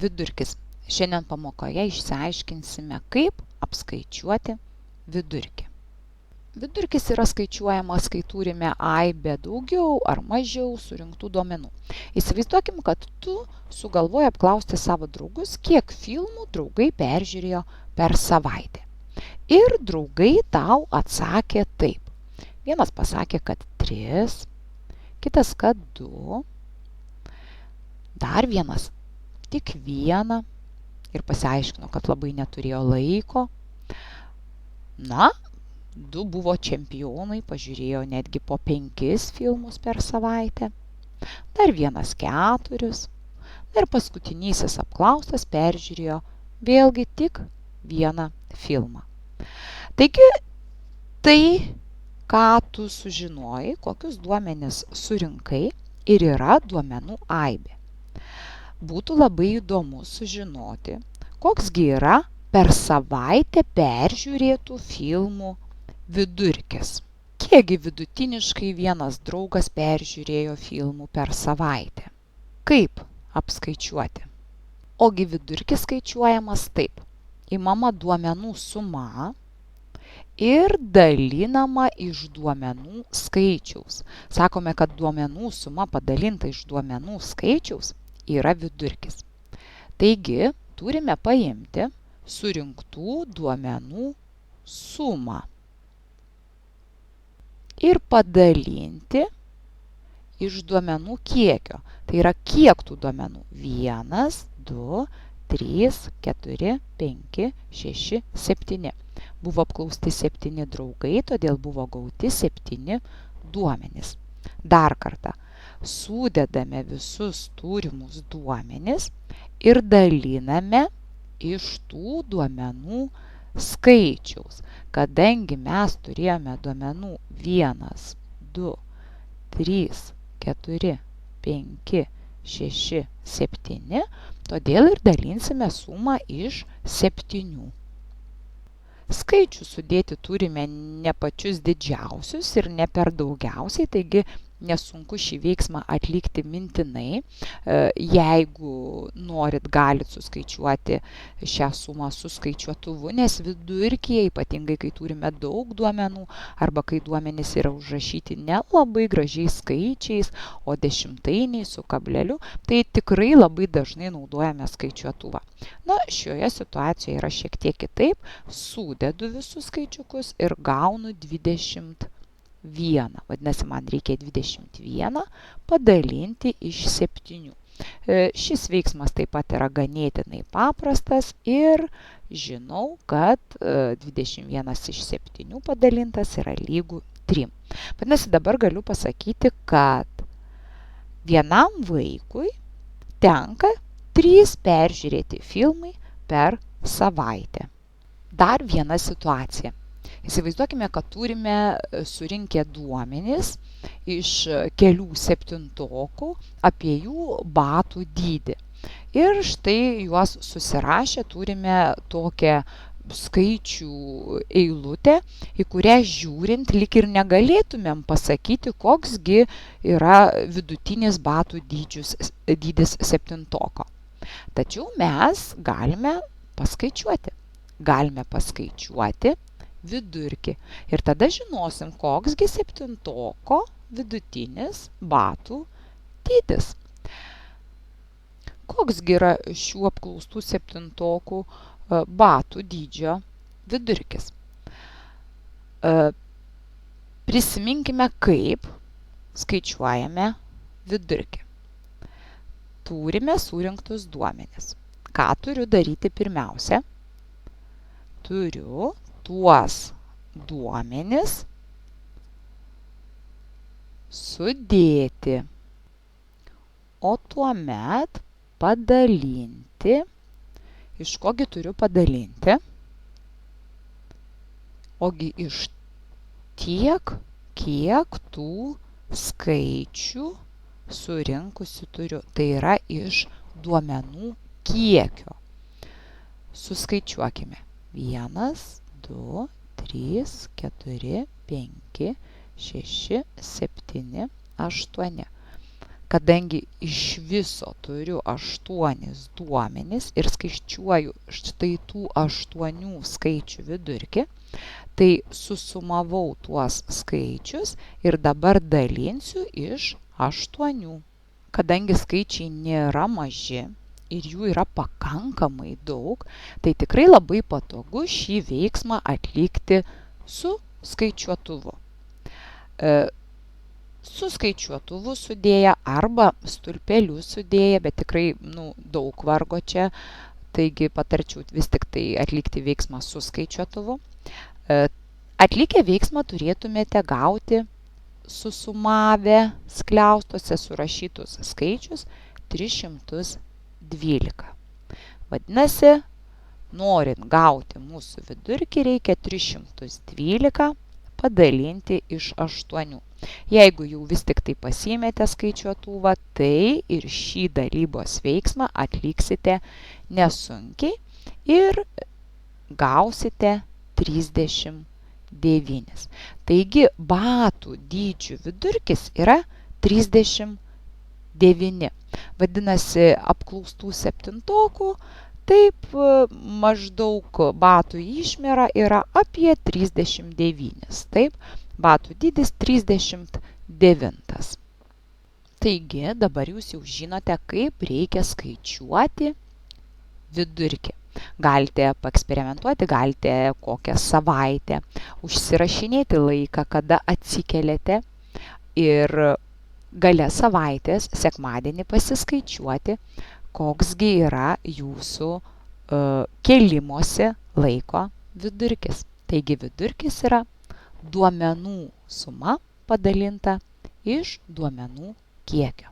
Vidurkis. Šiandien pamokoje išsiaiškinsime, kaip apskaičiuoti vidurkį. Vidurkis yra skaičiuojamas, kai turime aibę daugiau ar mažiau surinktų duomenų. Įsivaizduokim, kad tu sugalvoji apklausti savo draugus, kiek filmų draugai peržiūrėjo per savaitę. Ir draugai tau atsakė taip. Vienas pasakė, kad 3, kitas, kad 2, dar vienas tik 1 ir pasiaiškino, kad labai neturėjo laiko. Na, 2 buvo čempionai, pažiūrėjo netgi po 5 filmus per savaitę. Dar vienas 4. Ir paskutinysis apklaustas peržiūrėjo vėlgi tik 1 filmą. Taigi, tai, ką tu sužinojai, kokius duomenis surinkai ir yra duomenų aibė. Būtų labai įdomu sužinoti, koksgi yra per savaitę peržiūrėtų filmų vidurkis. Kiekgi vidutiniškai vienas draugas peržiūrėjo filmų per savaitę? Kaip apskaičiuoti? Ogi vidurkis skaičiuojamas taip. Imama duomenų suma ir dalinama iš duomenų skaičiaus. Sakome, kad duomenų suma padalinta iš duomenų skaičiaus yra vidurkis. Taigi, turime paimti surinktų duomenų sumą ir padalinti iš duomenų kiekio. Tai yra kiek tų duomenų? 1, 2, 3, 4, 5, 6, 7. Buvo apklausti 7 draugai, todėl buvo gauti 7 duomenys. Dar kartą, sudedame visus turimus duomenis ir daliname iš tų duomenų skaičiaus. Kadangi mes turėjome duomenų 1, 2, 3, 4, 5, 6, 7, todėl ir dalinsime sumą iš 7. Skaičių sudėti turime ne pačius didžiausius ir ne per daugiausiai, taigi nesunku šį veiksmą atlikti mintinai. Jeigu norit, galit suskaičiuoti šią sumą su skaičiuotuvu, nes vidurkyje, ypatingai kai turime daug duomenų arba kai duomenys yra užrašyti ne labai gražiais skaičiais, o dešimtainiai su kableliu, tai tikrai labai dažnai naudojame skaičiuotuvą. Na, šioje situacijoje yra šiek tiek kitaip. Sudedu visus skaičiukus ir gaunu 21. Vadinasi, man reikia 21 padalinti iš 7. Šis veiksmas taip pat yra ganėtinai paprastas ir žinau, kad 21 iš 7 padalintas yra lygu 3. Vadinasi, dabar galiu pasakyti, kad vienam vaikui tenka 3 peržiūrėti filmai per savaitę. Dar viena situacija. Įsivaizduokime, kad turime surinkę duomenis iš kelių 7-okų apie jų batų dydį. Ir štai juos susirašę turime tokią skaičių eilutę, į kurią žiūrint lyg ir negalėtumėm pasakyti, koksgi yra vidutinis batų dydis 7-oko. Tačiau mes galime paskaičiuoti. Vidurkį. Ir tada žinosim, koksgi 7-oko vidutinis batų dydis. Koksgi yra šių apklaustų 7-okų batų dydžio vidurkis. Prisiminkime, kaip skaičiuojame vidurkį. Turime surinktus duomenis. Ką turiu daryti pirmiausia? Turiu tuos duomenis sudėti, o tuomet padalinti. Iš kogi turiu padalinti? Ogi iš tiek, kiek tų skaičių surinkusi turiu. Tai yra iš duomenų kiekio. Suskaičiuokime. 1, 2, 3, 4, 5, 6, 7, 8. kadangi iš viso turiu 8 duomenis ir skaičiuoju štai tų 8 skaičių vidurkį, tai susumavau tuos skaičius ir dabar dalinsiu iš 8. Kadangi skaičiai nėra maži ir jų yra pakankamai daug, tai tikrai labai patogu šį veiksmą atlikti su skaičiuotuvu. Su skaičiuotuvu sudėję arba stulpeliu sudėję, bet tikrai daug vargo čia, taigi patarčiau vis tik tai atlikti veiksmą su skaičiuotuvu. Atlikę veiksmą turėtumėte gauti susumavę skliaustuose surašytus skaičius 312. Vadinasi, norint gauti mūsų vidurkį, reikia 312 padalinti iš 8. Jeigu jau vis tik tai pasiėmėte skaičiuotuvą, tai ir šį dalybos veiksmą atliksite nesunkiai ir gausite 39. Taigi, batų dydžių vidurkis yra 39. Vadinasi, apklaustų septintokų, taip maždaug batų išmera yra apie 39. Taip, batų dydis 39. Taigi, dabar jūs jau žinote, kaip reikia skaičiuoti vidurkį. Galite paeksperimentuoti, galite kokią savaitę užsirašinėti laiką, kada atsikeliate ir gale savaitės, sekmadienį pasiskaičiuoti, koksgi yra jūsų kelimosi laiko vidurkis. Taigi vidurkis yra duomenų suma padalinta iš duomenų kiekio.